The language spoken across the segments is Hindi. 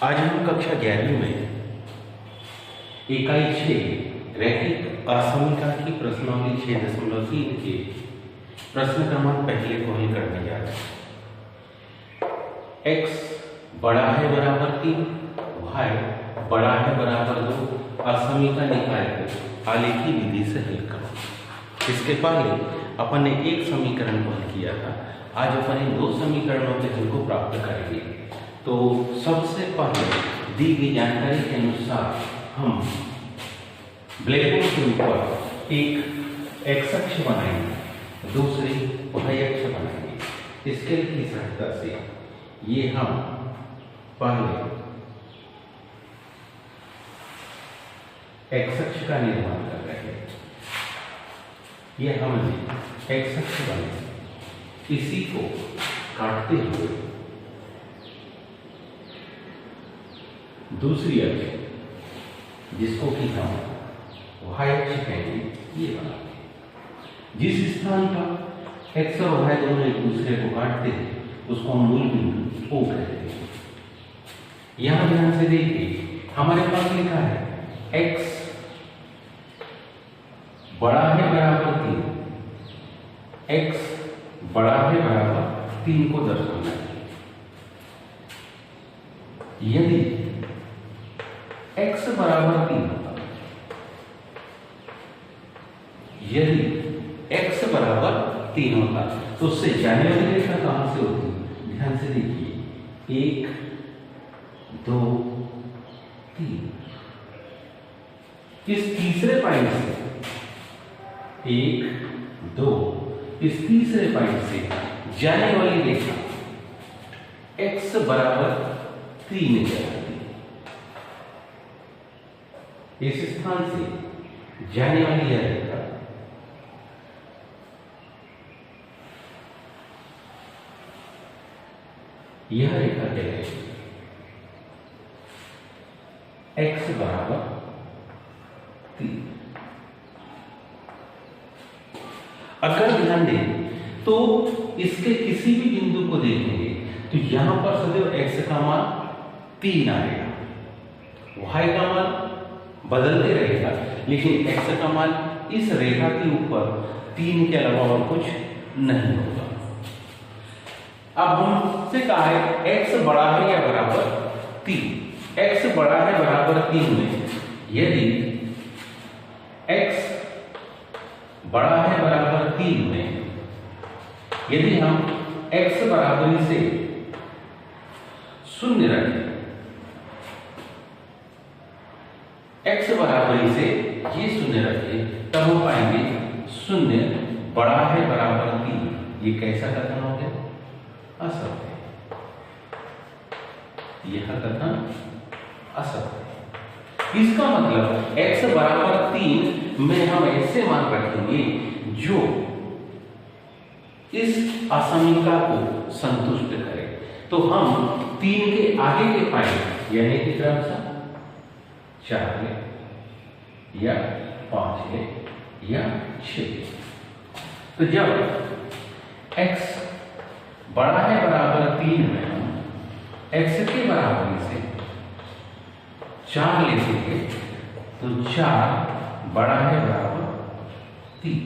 आज हम कक्षा 11वीं में इकाई 6 रैखिक असमीकरण की प्रश्नावली 6.3 के प्रश्न क्रमांक पहले को हल करने जा रहे हैं। x बड़ा है बराबर 3, y बड़ा है बराबर 2 असमीकरण निकाय को आलेखी विधि से हल करो। इसके पहले अपन ने एक समीकरण को हल किया था, आज अपन इन दो समीकरणों के हल को प्राप्त करेंगे। तो सबसे पहले दी गई जानकारी के अनुसार हम ब्लैकबोर्ड के ऊपर एक एक्स अक्ष बनाएंगे, दूसरी वाई अक्ष बनाएंगे। स्केल की सहायता से ये हम पहले एक्स अक्ष का निर्माण कर रहे हैं। यह हमने एक्स अक्ष बनाया, इसी को काटते हुए दूसरी अक्ष जिसको कि हम वाई अक्ष कहेंगे, ये बनाते। जिस स्थान पर एक्स और वाई दोनों एक दूसरे को काटते हैं उसको हम मूल बिंदु ओ कहते हैं। यहां ध्यान से देखिए, हमारे पास लिखा है एक्स बड़ा है बराबर 3, एक्स बड़ा है बराबर 3 को दर्शाना है। यदि x बराबर 3 होता, यदि x बराबर 3 होता तो उससे जाने वाली रेखा कहां से होती? ध्यान से देखिए, 1 2 3, इस तीसरे पॉइंट से 1 2, इस तीसरे पॉइंट से जाने वाली रेखा x बराबर 3 कहलाती है। इस स्थान से जाने वाली यह रेखा कहलाएगी x बराबर 3। अगर ध्यान दें तो इसके किसी भी बिंदु को देखेंगे तो यहां पर सदैव x का मान 3 आएगा, y का मान बदलते रहेगा, लेकिन x का मान इस रेखा के ऊपर 3 के अलावा और कुछ नहीं होगा। अब हमसे कहा है x बड़ा है या बराबर 3, x बड़ा है बराबर 3 में यदि x बड़ा है बराबर 3 में यदि हम x बराबरी से 0 रखें, x बराबरी से ये 0 रखें, तब हम पाएंगे 0 बड़ा है बराबर 3। ये कैसा कथन हो गया? असत्य। यह कथन असत्य। इसका मतलब x बराबर 3 में हम ऐसे मान रखेंगे जो इस असमीकरण को संतुष्ट करे। तो हम 3 के आगे के पॉइंट यानी कि क्रमशः 4 ले या 5 ले या 6 ले। तो जब x बड़ा है बराबर 3 में हम x के बराबरी से 4 लेते हैं तो 4 बड़ा है बराबर 3।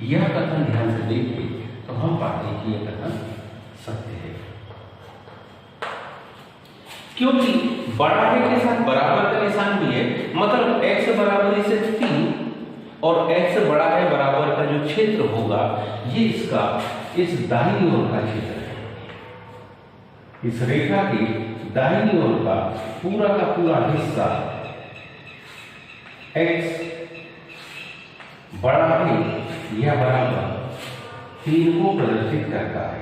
यह कथन ध्यान से देखिए तो हम पाते हैं कि यह कथन सत्य है, क्योंकि बड़ा है के साथ बराबर का निशान भी है। मतलब x बराबरी से 3 और x बड़ा है बराबर का जो क्षेत्र होगा ये इसका इस दाहिनी ओर का क्षेत्र है। इस रेखा के दाहिनी ओर का पूरा हिस्सा x बड़ा है या बराबर 3 को प्रदर्शित करता है।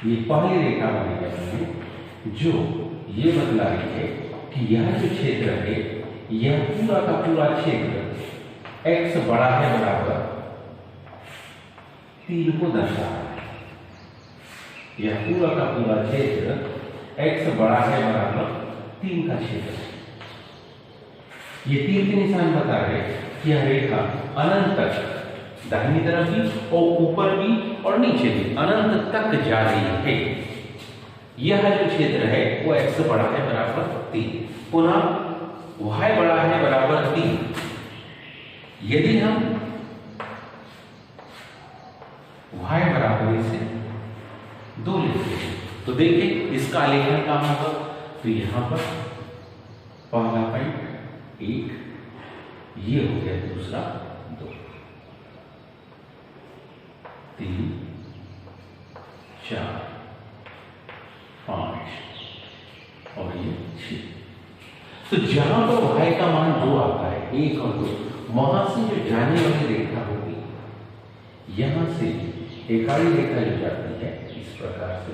ये पहली रेखा बनी है जो ये बतला रही है कि यह जो क्षेत्र है यह पूरा का पूरा क्षेत्र x बड़ा है बराबर 3 को दर्शा रहा है। यह पूरा का पूरा क्षेत्र x बड़ा है बराबर 3 का क्षेत्र है। ये 3 के निशान बता रहे कि यह रेखा अनंत तक दाहिनी तरफ भी और ऊपर भी और नीचे भी अनंत तक जा रही है। यह जो क्षेत्र है वो x बड़ा है बराबर 3, पुनः y बड़ा है बराबर 3। यदि हम y बराबर से 2 लेते हैं तो देखिए इसका आलेखन क्या होगा। तो यहां पर पहला पॉइंट 1, ये हो गया दूसरा 2, 3, 4, 5 और ये 6। तो जहां पर y का मान 2 आता है, 1 और 2, वहां से जो जाने वाली रेखा होगी, यहां से एकाई रेखा जो जाती है इस प्रकार से,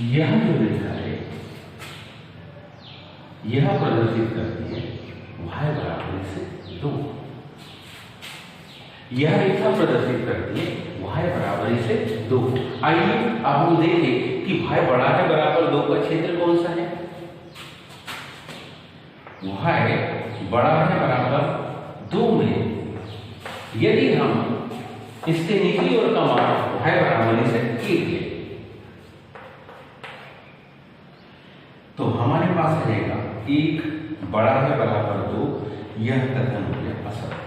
यह जो रेखा है यह प्रदर्शित करती है y बराबर से 2। यह रेखा प्रदर्शित करती है y बराबर से 2। आइए अब हम देखें कि y बड़ा है बराबर 2 का क्षेत्र कौन सा है। y बड़ा है बराबर 2 में यदि हम इसके निचली ओर का मान y बराबर से 1 ले तो हमारे पास रहेगा 1 बड़ा है बराबर 2। यह कथन हो गया असत्य।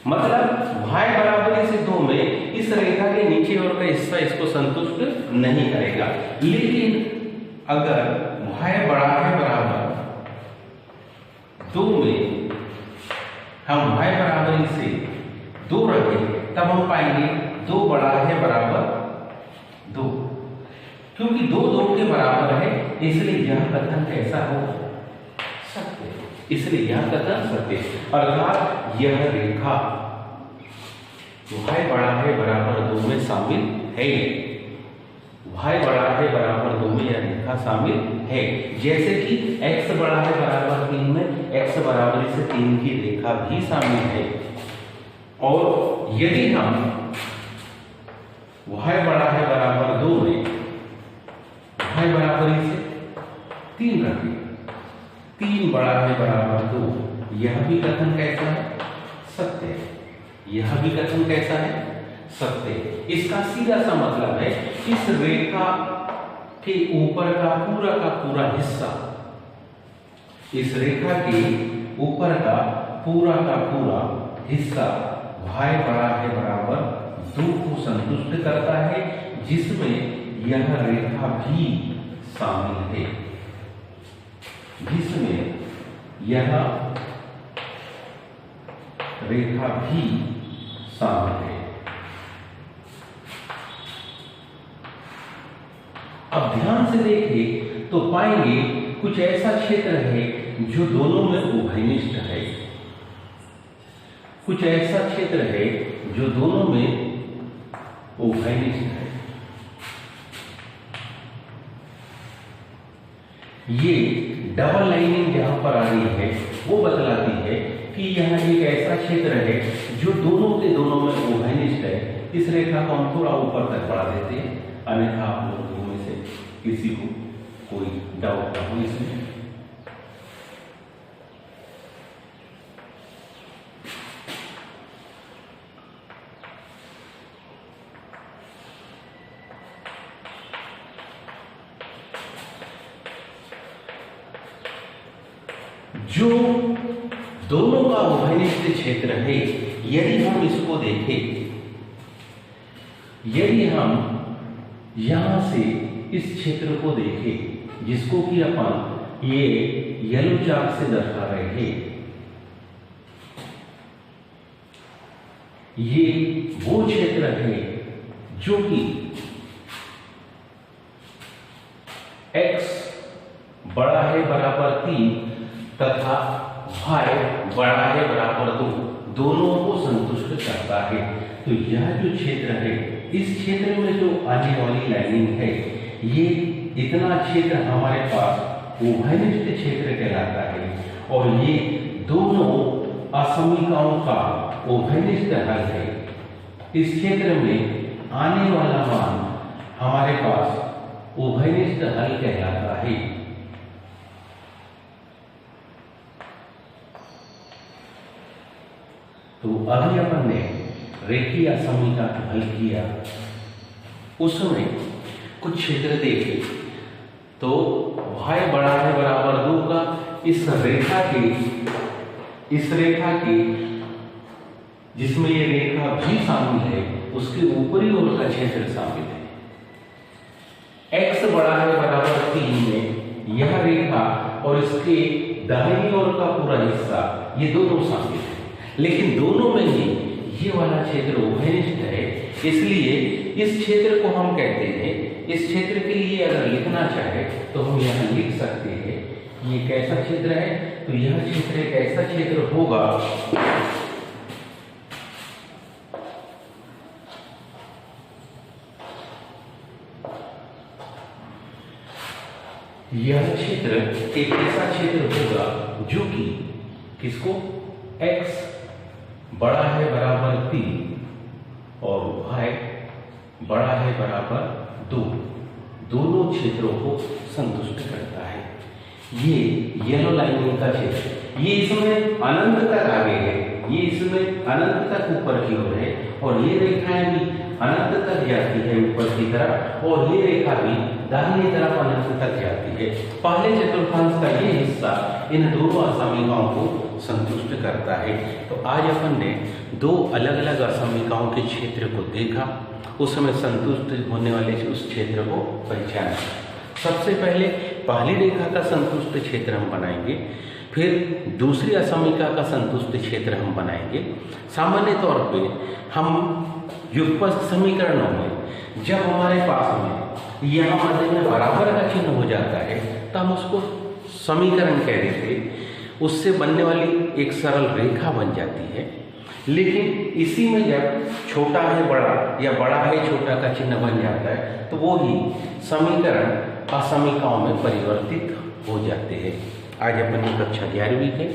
मतलब y बराबर से 2 में इस रेखा के नीचे और का हिस्सा इसको संतुष्ट नहीं करेगा। लेकिन अगर y बड़ा है बराबर 2 में हम y बराबर से 2 रखें तब हम पाएंगे 2 बड़ा है बराबर 2, क्योंकि 2 2 के बराबर है, इसलिए यह कथन कैसा होगा, सत्य। इसलिए यह कथन सत्य, अर्थात यह रेखा y बड़ा है बराबर 2 में शामिल है। y बड़ा है बराबर 2 में यह रेखा शामिल है। जैसे कि x बड़ा है बराबर 3 में x बराबर से 3 की रेखा भी शामिल है। और यदि हम y बड़ा है बराबर 2 में y बराबर से 3 रखें, 3 बड़ा है बराबर 2, यह भी कथन कैसा है, सत्य है। यह भी कथन कैसा है, सत्य। इसका सीधा सा मतलब है इस रेखा के ऊपर का पूरा हिस्सा, इस रेखा के ऊपर का पूरा हिस्सा y बड़ा है बराबर 2 को संतुष्ट करता है, जिसमें यह रेखा भी शामिल है, जिसमें यह रेखा भी शामिल है। अब ध्यान से देखिए तो पाएंगे कुछ ऐसा क्षेत्र है जो दोनों में उभयनिष्ठ है, कुछ ऐसा क्षेत्र है जो दोनों में उभयनिष्ठ है। ये डबल लाइनिंग जहां पर आ रही है वो बतलाती है कि यह एक ऐसा क्षेत्र है जो दोनों के दोनों में उभयनिष्ठ है। इस रेखा को हम थोड़ा ऊपर तक बढ़ा देते हैं, अन्यथा आप लोगों में से किसी को कोई डाउट ना हो इसमें। जो दोनों का उभयनिष्ठ क्षेत्र है, यदि हम इसको देखें, यदि हम यहां से इस क्षेत्र को देखें जिसको कि अपन ये येलो चार्ट से दर्शा रहे हैं, ये वो क्षेत्र है जो कि x बड़ा है बराबर 3 तथा y बड़ा है बराबर 2, दोनों को संतुष्ट करता है। तो यह जो क्षेत्र है, इस क्षेत्र में जो आने वाली लाइनिंग है, ये इतना क्षेत्र हमारे पास उभयनिष्ठ क्षेत्र कहलाता है। और ये दोनों असमीकाओं का उभयनिष्ठ हल है। इस क्षेत्र में आने वाला मान हमारे पास उभयनिष्ठ हल कहलाता है। तो अभी अपन ने रेखीय असमीका हल किया, उसमें कुछ क्षेत्र देखे तो y बड़ा है बराबर 2 का इस रेखा के जिसमें ये रेखा भी शामिल है उसके ऊपरी ओर का क्षेत्र शामिल है। x बड़ा है बराबर 3 में यह रेखा और इसके दाहिनी ओर का पूरा हिस्सा ये दोनों शामिल है, लेकिन दोनों में ही ये वाला क्षेत्र उभयनिष्ठ है, इसलिए इस क्षेत्र को हम कहते हैं, इस क्षेत्र के लिए अगर लिखना चाहे तो हम यहाँ लिख सकते हैं ये कैसा क्षेत्र है। तो यह क्षेत्र एक ऐसा क्षेत्र होगा यह क्षेत्र एक ऐसा क्षेत्र होगा जो कि किसको x बड़ा है बराबर 3 और y बड़ा है बराबर 2, दोनों क्षेत्रों को संतुष्ट करता है। ये येलो लाइन का क्षेत्र ये इसमें अनंत तक आगे है, ये इसमें अनंत तक ऊपर की ओर है और ये रेखाएं भी अनंत तक जाती है ऊपर की तरफ और ये रेखा भी दाहिनी तरफ अनंत तक जाती है। पहले चतुर्थांश का ये हिस्सा इन दोनों असमीकाओं को संतुष्ट करता है। तो आज अपन ने दो अलग अलग असमीकाओं के क्षेत्र को देखा, उसमें संतुष्ट होने वाले उस क्षेत्र को पहचाना। सबसे पहले पहली रेखा का संतुष्ट क्षेत्र हम बनाएंगे, फिर दूसरी असमीका का संतुष्ट क्षेत्र हम बनाएंगे। सामान्य तौर पे हम युगपथ समीकरणों में जब हमारे पास में यहाँ मध्य में बराबर का चिन्ह हो जाता है तो हम उसको समीकरण कह देते, उससे बनने वाली एक सरल रेखा बन जाती है। लेकिन इसी में जब छोटा है बड़ा या बड़ा है छोटा का चिन्ह बन जाता है तो वो ही समीकरण असमीकाओं में परिवर्तित हो जाते हैं। आज अपन की कक्षा 11वीं के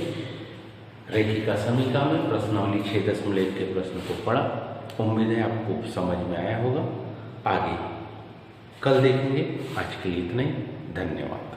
रेखिका समीका में प्रश्नावली 6.1 के प्रश्न को पढ़ा। उम्मीद है आपको समझ में आया होगा। आगे कल देखेंगे। आज के लिए इतना ही। धन्यवाद।